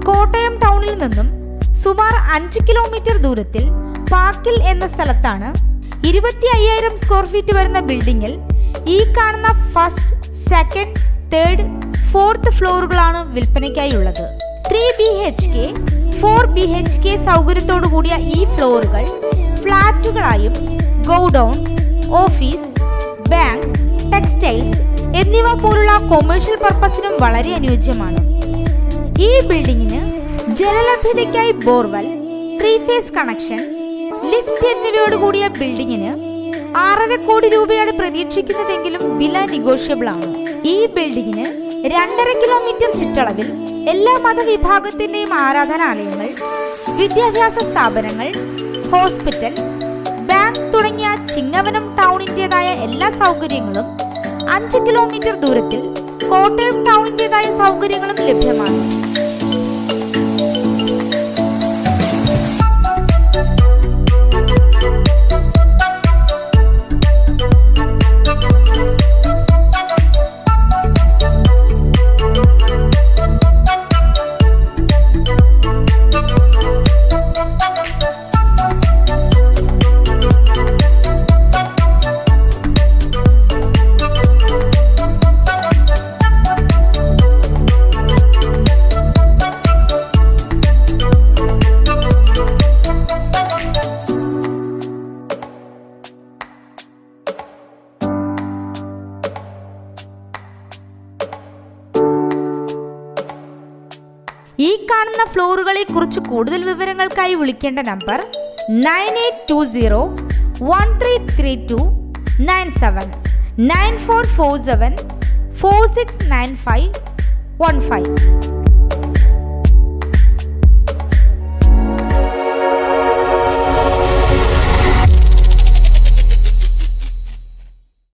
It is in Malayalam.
കോട്ടയം ടൗണിൽ നിന്നും സുമാർ 5 കിലോമീറ്റർ ദൂരത്തിൽ പാക്കിൽ എന്ന സ്ഥലത്താണ് 25,000 സ്ക്വയർ ഫീറ്റ് വരുന്ന ബിൽഡിങ്ങിൽ ഈ കാണുന്ന ഫസ്റ്റ്, സെക്കൻഡ്, തേർഡ്, ഫോർത്ത് ഫ്ലോറുകളാണ് വിൽപ്പനയ്ക്കായുള്ളത്. 3 BHK, 4 BHK സൗകര്യത്തോടു കൂടിയ ഈ ഫ്ലോറുകൾ ഫ്ലാറ്റുകളായും ഗോഡൌൺ, ഓഫീസ്, ബാങ്ക്, ടെക്സ്റ്റൈൽസ് എന്നിവ പോലുള്ള കൊമേഴ്ഷ്യൽ പർപ്പസിനും വളരെ അനുയോജ്യമാണ്. ഈ ബിൽഡിങ്ങിന് ജലലഭ്യതയ്ക്കായി ബോർവെൽ, 3 ഫേസ് കണക്ഷൻ, ലിഫ്റ്റ് എന്നിവയോട് കൂടിയ ബിൽഡിങ്ങിന് 6.5 കോടി രൂപയാണ് പ്രതീക്ഷിക്കുന്നതെങ്കിലും വില നെഗോഷ്യബിൾ ആണ്. ഈ ബിൽഡിങ്ങിന് 2.5 കിലോമീറ്റർ ചുറ്റളവിൽ എല്ലാ മതവിഭാഗത്തിന്റെയും ആരാധനാലയങ്ങൾ, വിദ്യാഭ്യാസ സ്ഥാപനങ്ങൾ, ഹോസ്പിറ്റൽ, ബാങ്ക് തുടങ്ങിയ ചിങ്ങവനം ടൗണിൻ്റെതായ എല്ലാ സൗകര്യങ്ങളും 5 കിലോമീറ്റർ ദൂരത്തിൽ കോട്ടയം ടൗണിൻ്റെതായ സൗകര്യങ്ങളും ലഭ്യമാണ്. ഈ കാണുന്ന ഫ്ലോറുകളെ കുറിച്ച് കൂടുതൽ വിവരങ്ങൾക്കായി വിളിക്കേണ്ട നമ്പർ 9820133297 9447 469515.